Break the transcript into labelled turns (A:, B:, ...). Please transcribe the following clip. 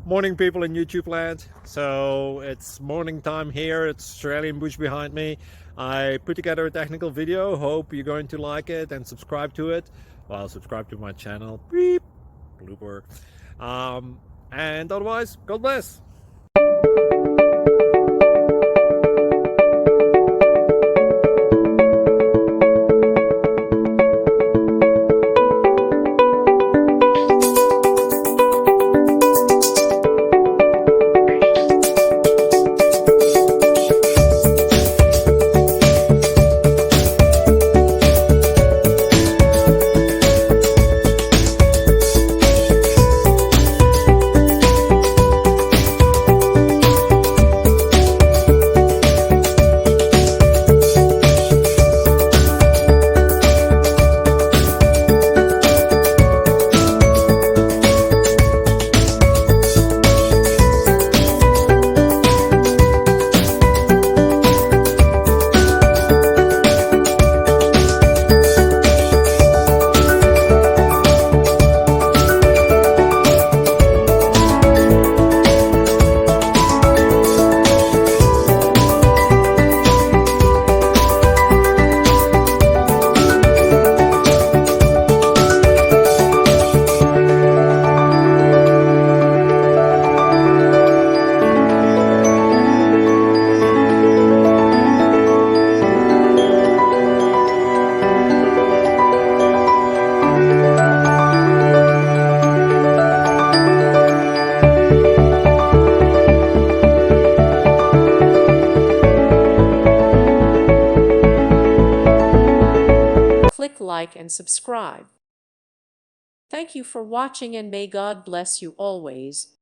A: Morning, people in YouTube land. So it's morning time here. It's Australian bush behind me. I put together a technical video. Hope you're going to like it and subscribe to it. Well, subscribe to my channel. Beep. Blooper. And otherwise, God bless.
B: Click like and subscribe. Thank you for watching and may God bless you always.